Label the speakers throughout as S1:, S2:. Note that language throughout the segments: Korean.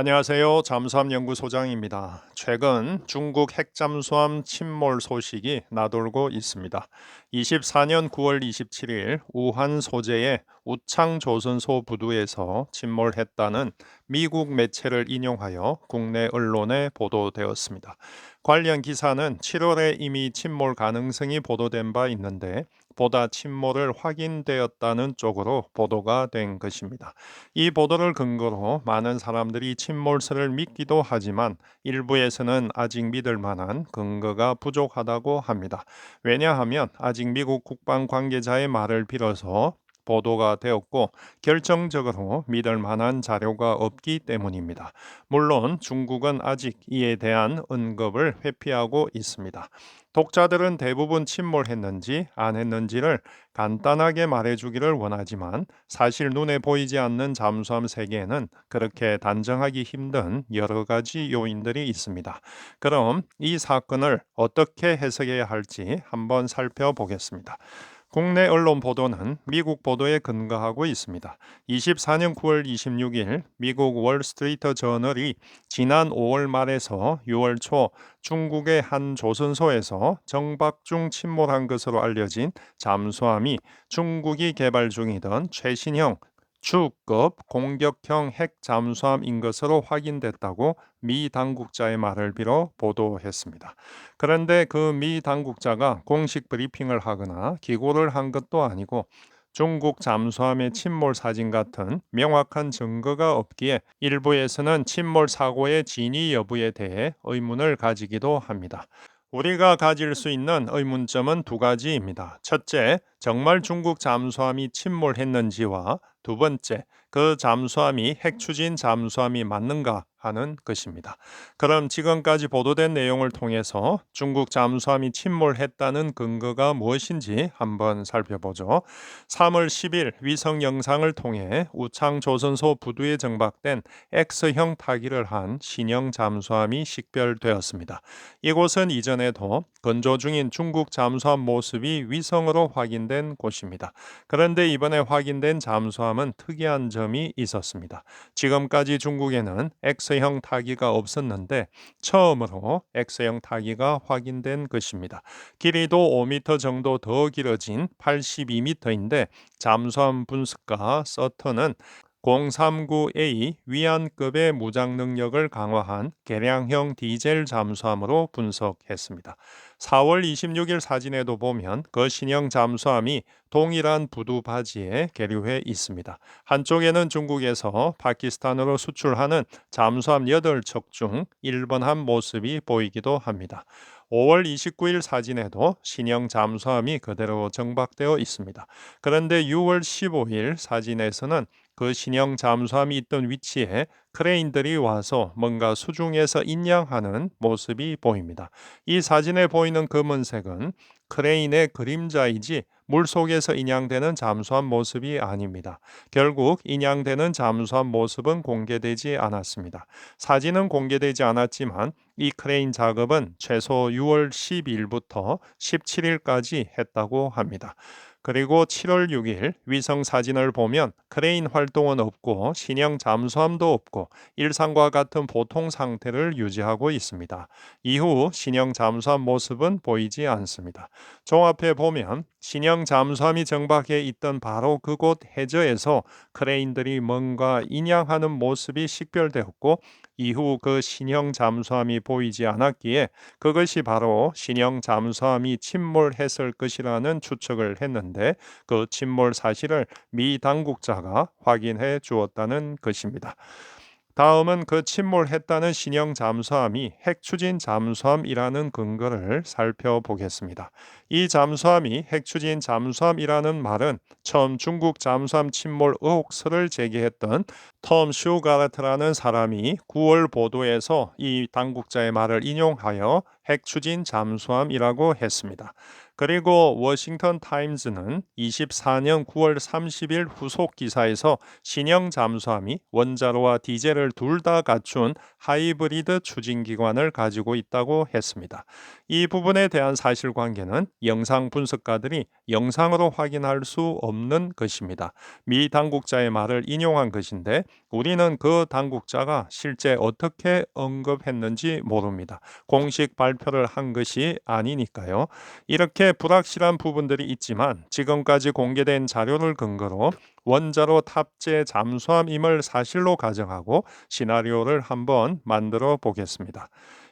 S1: 안녕하세요. 잠수함 연구소장입니다. 최근 중국 핵잠수함 침몰 소식이 나돌고 있습니다. 24년 9월 27일 우한 소재의 우창 조선소 부두에서 침몰했다는 미국 매체를 인용하여 국내 언론에 보도되었습니다. 관련 기사는 7월에 이미 침몰 가능성이 보도된 바 있는데 보다 침몰을 확인되었다는 쪽으로 보도가 된 것입니다. 이 보도를 근거로 많은 사람들이 침몰설을 믿기도 하지만 일부에서는 아직 믿을 만한 근거가 부족하다고 합니다. 왜냐하면 아직 미국 국방 관계자의 말을 빌어서 보도가 되었고 결정적으로 믿을 만한 자료가 없기 때문입니다. 물론 중국은 아직 이에 대한 언급을 회피하고 있습니다. 독자들은 대부분 침몰했는지 안 했는지를 간단하게 말해주기를 원하지만 사실 눈에 보이지 않는 잠수함 세계에는 그렇게 단정하기 힘든 여러 가지 요인들이 있습니다. 그럼 이 사건을 어떻게 해석해야 할지 한번 살펴보겠습니다. 국내 언론 보도는 미국 보도에 근거하고 있습니다. 24년 9월 26일 미국 월스트리트 저널이 지난 5월 말에서 6월 초 중국의 한 조선소에서 정박 중 침몰한 것으로 알려진 잠수함이 중국이 개발 중이던 최신형 주급 공격형 핵 잠수함인 것으로 확인됐다고 미 당국자의 말을 빌어 보도했습니다. 그런데 그 미 당국자가 공식 브리핑을 하거나 기고를 한 것도 아니고 중국 잠수함의 침몰 사진 같은 명확한 증거가 없기에 일부에서는 침몰 사고의 진위 여부에 대해 의문을 가지기도 합니다. 우리가 가질 수 있는 의문점은 두 가지입니다. 첫째, 정말 중국 잠수함이 침몰했는지와 두 번째, 그 잠수함이 핵추진 잠수함이 맞는가 하는 것입니다. 그럼 지금까지 보도된 내용을 통해서 중국 잠수함이 침몰했다는 근거가 무엇인지 한번 살펴보죠. 3월 10일 위성 영상을 통해 우창 조선소 부두에 정박된 X형 타기를 한 신형 잠수함이 식별되었습니다. 이곳은 이전에도 건조 중인 중국 잠수함 모습이 위성으로 확인된 곳입니다. 그런데 이번에 확인된 잠수함은 특이한 점이 있었습니다. 지금까지 중국에는 X형 타기가 없었는데 처음으로 X형 타기가 확인된 것입니다. 길이도 5m 정도 더 길어진 82m인데 잠수함 분석가 서턴은 039A 위안급의 무장 능력을 강화한 개량형 디젤 잠수함으로 분석했습니다. 4월 26일 사진에도 보면 그 신형 잠수함이 동일한 부두 바지에 계류해 있습니다. 한쪽에는 중국에서 파키스탄으로 수출하는 잠수함 8척 중 1번한 모습이 보이기도 합니다. 5월 29일 사진에도 신형 잠수함이 그대로 정박되어 있습니다. 그런데 6월 15일 사진에서는 그 신형 잠수함이 있던 위치에 크레인들이 와서 뭔가 수중에서 인양하는 모습이 보입니다. 이 사진에 보이는 검은색은 크레인의 그림자이지 물속에서 인양되는 잠수함 모습이 아닙니다. 결국 인양되는 잠수함 모습은 공개되지 않았습니다. 사진은 공개되지 않았지만 이 크레인 작업은 최소 6월 12일부터 17일까지 했다고 합니다. 그리고 7월 6일 위성 사진을 보면 크레인 활동은 없고 신형 잠수함도 없고 일상과 같은 보통 상태를 유지하고 있습니다. 이후 신형 잠수함 모습은 보이지 않습니다. 종합해 보면 신형 잠수함이 정박해 있던 바로 그곳 해저에서 크레인들이 뭔가 인양하는 모습이 식별되었고 이후 그 신형 잠수함이 보이지 않았기에 그것이 바로 신형 잠수함이 침몰했을 것이라는 추측을 했는데 그 침몰 사실을 미 당국자가 확인해 주었다는 것입니다. 다음은 그 침몰했다는 신형 잠수함이 핵추진 잠수함이라는 근거를 살펴보겠습니다. 이 잠수함이 핵추진 잠수함이라는 말은 처음 중국 잠수함 침몰 의혹설을 제기했던 톰 슈가르트라는 사람이 9월 보도에서 이 당국자의 말을 인용하여 핵 추진 잠수함이라고 했습니다. 그리고 워싱턴 타임즈는 24년 9월 30일 후속 기사에서 신형 잠수함이 원자로와 디젤을 둘 다 갖춘 하이브리드 추진기관을 가지고 있다고 했습니다. 이 부분에 대한 사실관계는 영상 분석가들이 영상으로 확인할 수 없는 것입니다. 미 당국자의 말을 인용한 것인데 우리는 그 당국자가 실제 어떻게 언급했는지 모릅니다. 공식 발표를 한 것이 아니니까요. 이렇게 불확실한 부분들이 있지만 지금까지 공개된 자료를 근거로 원자로 탑재 잠수함임을 사실로 가정하고 시나리오를 한번 만들어 보겠습니다.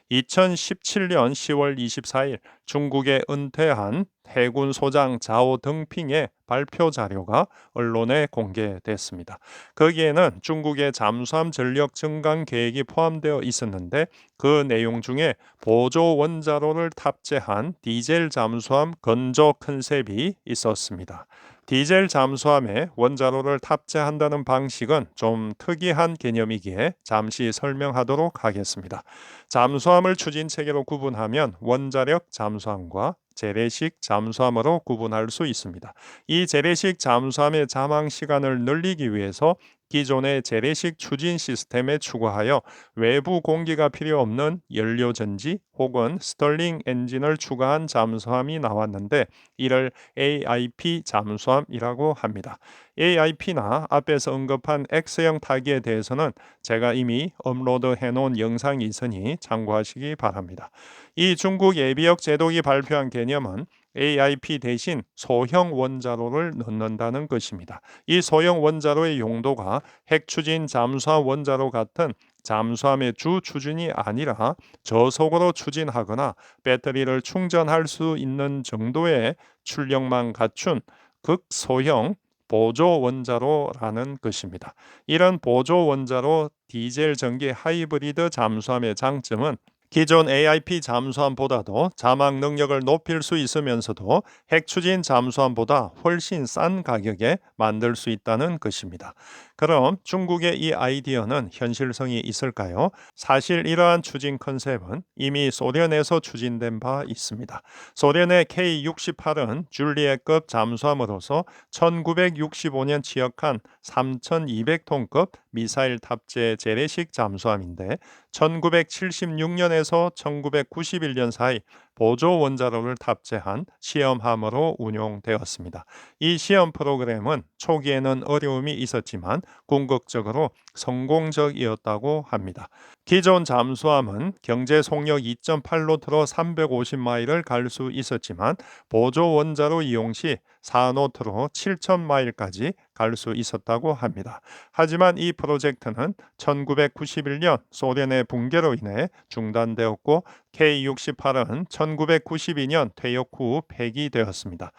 S1: 2017년 10월 24일 중국에 은퇴한 해군 소장 자오 등핑의 발표 자료가 언론에 공개됐습니다. 거기에는 중국의 잠수함 전력 증강 계획이 포함되어 있었는데 그 내용 중에 보조 원자로를 탑재한 디젤 잠수함 건조 컨셉이 있었습니다. 디젤 잠수함에 원자로를 탑재한다는 방식은 좀 특이한 개념이기에 잠시 설명하도록 하겠습니다. 잠수함을 추진 체계로 구분하면 원자력 잠수함과 재래식 잠수함으로 구분할 수 있습니다. 이 재래식 잠수함의 잠항 시간을 늘리기 위해서 기존의 재래식 추진 시스템에 추가하여 외부 공기가 필요 없는 연료 전지 혹은 스털링 엔진을 추가한 잠수함이 나왔는데 이를 AIP 잠수함이라고 합니다. AIP나 앞에서 언급한 X형 타기에 대해서는 제가 이미 업로드해 놓은 영상이 있으니 참고하시기 바랍니다. 이 중국 예비역 제독이 발표한 개념은 AIP 대신 소형 원자로를 넣는다는 것입니다. 이 소형 원자로의 용도가 핵추진 잠수함 원자로 같은 잠수함의 주 추진이 아니라 저속으로 추진하거나 배터리를 충전할 수 있는 정도의 출력만 갖춘 극소형 보조 원자로라는 것입니다. 이런 보조 원자로 디젤 전기 하이브리드 잠수함의 장점은 기존 AIP 잠수함보다도 자막 능력을 높일 수 있으면서도 핵추진 잠수함보다 훨씬 싼 가격에 만들 수 있다는 것입니다. 그럼 중국의 이 아이디어는 현실성이 있을까요? 사실 이러한 추진 컨셉은 이미 소련에서 추진된 바 있습니다. 소련의 K-68은 줄리엣급 잠수함으로서 1965년 취역한 3,200톤급 미사일 탑재 재래식 잠수함인데 1976년에서 1991년 사이 보조 원자로를 탑재한 시험함으로 운용되었습니다. 이 시험 프로그램은 초기에는 어려움이 있었지만 궁극적으로 성공적이었다고 합니다. 기존 잠수함은 경제 속력 2.8노트로 350마일을 갈 수 있었지만 보조 원자로 이용 시 4노트로 7,000마일까지 갈 수 있었다고 합니다. 하지만 이 프로젝트는 1991년 소련의 붕괴로 인해 중단되었고 K-68은 1992년 퇴역 후 폐기되었습니다.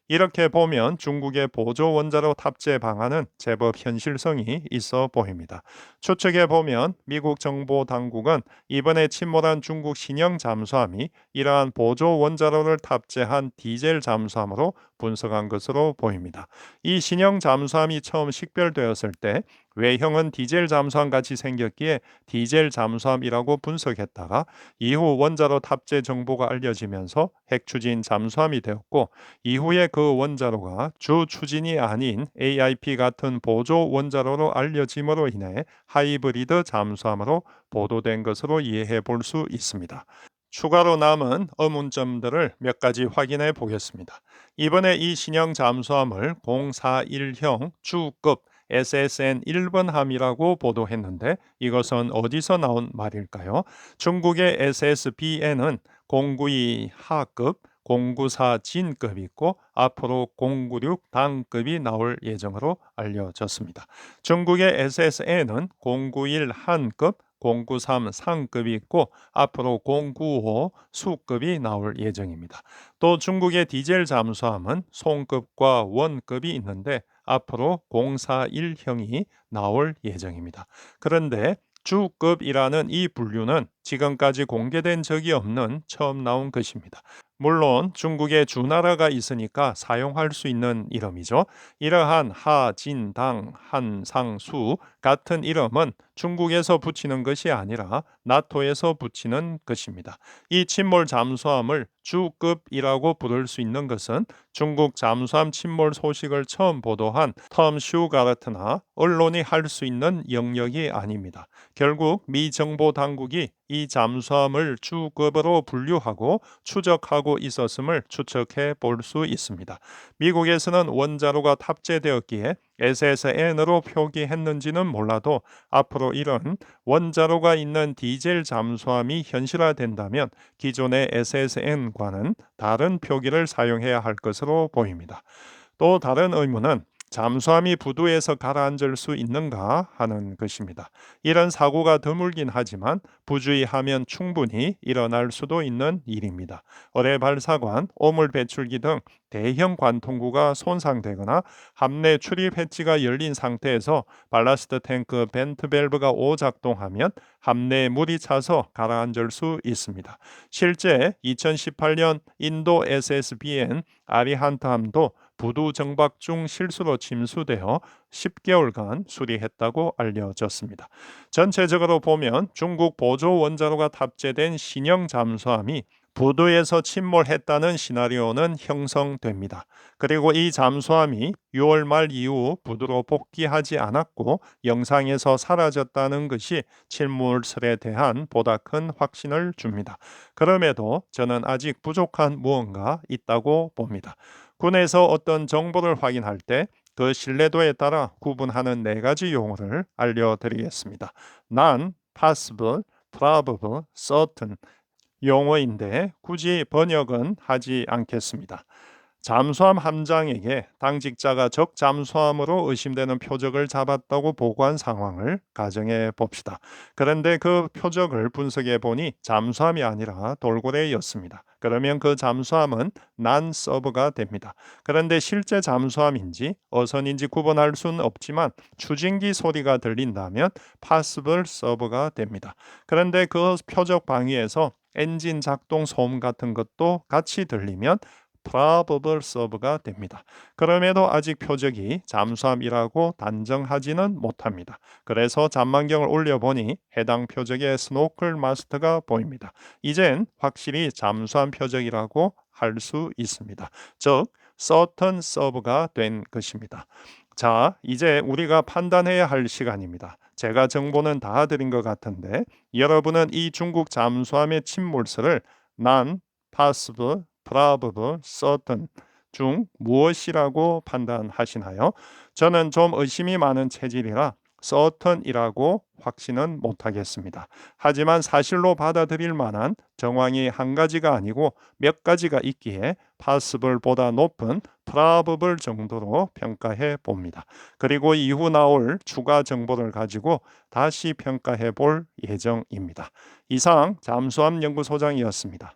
S1: 이렇게 보면 중국의 보조 원자로 탑재 방안은 제법 현실성이 있어 보입니다. 추측해 보면 미국 정보 당국은 이번에 침몰한 중국 신형 잠수함이 이러한 보조 원자로를 탑재한 디젤 잠수함으로 분석한 것으로 보입니다. 이 신형 잠수함이 처음 식별되었을 때 외형은 디젤 잠수함 같이 생겼기에 디젤 잠수함이라고 분석했다가 이후 원자로 탑재 정보가 알려지면서 핵추진 잠수함이 되었고 이후에 그 원자로가 주 추진이 아닌 AIP 같은 보조 원자로로 알려짐으로 인해 하이브리드 잠수함으로 보도된 것으로 이해해 볼 수 있습니다. 추가로 남은 의문점들을 몇 가지 확인해 보겠습니다. 이번에 이 신형 잠수함을 041형 주급 SSN 1번함이라고 보도했는데 이것은 어디서 나온 말일까요? 중국의 SSBN은 092 하급, 094 진급이 있고 앞으로 096 당급이 나올 예정으로 알려졌습니다. 중국의 SSN은 091 한급, 093 상급이 있고 앞으로 095 수급이 나올 예정입니다. 또 중국의 디젤 잠수함은 송급과 원급이 있는데 앞으로 041형이 나올 예정입니다. 그런데 주급이라는 이 분류는 지금까지 공개된 적이 없는 처음 나온 것입니다. 물론 중국에 주나라가 있으니까 사용할 수 있는 이름이죠. 이러한 하, 진, 당, 한, 상, 수 같은 이름은 중국에서 붙이는 것이 아니라 나토에서 붙이는 것입니다. 이 침몰 잠수함을 주급이라고 부를 수 있는 것은 중국 잠수함 침몰 소식을 처음 보도한 텀 슈가르트나 언론이 할 수 있는 영역이 아닙니다. 결국 미 정보 당국이 이 잠수함을 주급으로 분류하고 추적하고 있었음을 추측해 볼 수 있습니다. 미국에서는 원자로가 탑재되었기에 SSN으로 표기했는지는 몰라도 앞으로 이런 원자로가 있는 디젤 잠수함이 현실화된다면 기존의 SSN과는 다른 표기를 사용해야 할 것으로 보입니다. 또 다른 의문은 잠수함이 부두에서 가라앉을 수 있는가 하는 것입니다. 이런 사고가 드물긴 하지만 부주의하면 충분히 일어날 수도 있는 일입니다. 어뢰 발사관, 오물 배출기 등 대형 관통구가 손상되거나 함내 출입 해치가 열린 상태에서 발라스트 탱크 벤트 밸브가 오작동하면 함내에 물이 차서 가라앉을 수 있습니다. 실제 2018년 인도 SSBN 아리한트함도 부두 정박 중 실수로 침수되어 10개월간 수리했다고 알려졌습니다. 전체적으로 보면 중국 보조 원자로가 탑재된 신형 잠수함이 부두에서 침몰했다는 시나리오는 형성됩니다. 그리고 이 잠수함이 6월 말 이후 부두로 복귀하지 않았고 영상에서 사라졌다는 것이 침몰설에 대한 보다 큰 확신을 줍니다. 그럼에도 저는 아직 부족한 무언가 있다고 봅니다. 군에서 어떤 정보를 확인할 때 그 신뢰도에 따라 구분하는 네 가지 용어를 알려드리겠습니다. None, possible, probable, certain 용어인데 굳이 번역은 하지 않겠습니다. 잠수함 함장에게 당직자가 적 잠수함으로 의심되는 표적을 잡았다고 보고한 상황을 가정해 봅시다. 그런데 그 표적을 분석해 보니 잠수함이 아니라 돌고래였습니다. 그러면 그 잠수함은 난서브가 됩니다. 그런데 실제 잠수함인지 어선인지 구분할 수는 없지만 추진기 소리가 들린다면 possible 서브가 됩니다. 그런데 그 표적 방위에서 엔진 작동 소음 같은 것도 같이 들리면 probable 서브가 됩니다. 그럼에도 아직 표적이 잠수함이라고 단정하지는 못합니다. 그래서 잠만경을 올려보니 해당 표적의 스노클 마스터가 보입니다. 이젠 확실히 잠수함 표적이라고 할 수 있습니다. 즉, certain 서브가 된 것입니다. 자, 이제 우리가 판단해야 할 시간입니다. 제가 정보는 다 드린 것 같은데 여러분은 이 중국 잠수함의 침몰설을 non, possible, probable, certain 중 무엇이라고 판단하시나요? 저는 좀 의심이 많은 체질이라 certain이라고 확신은 못하겠습니다. 하지만 사실로 받아들일 만한 정황이 한 가지가 아니고 몇 가지가 있기에 possible보다 높은 probable 정도로 평가해 봅니다. 그리고 이후 나올 추가 정보를 가지고 다시 평가해 볼 예정입니다. 이상 잠수함 연구소장이었습니다.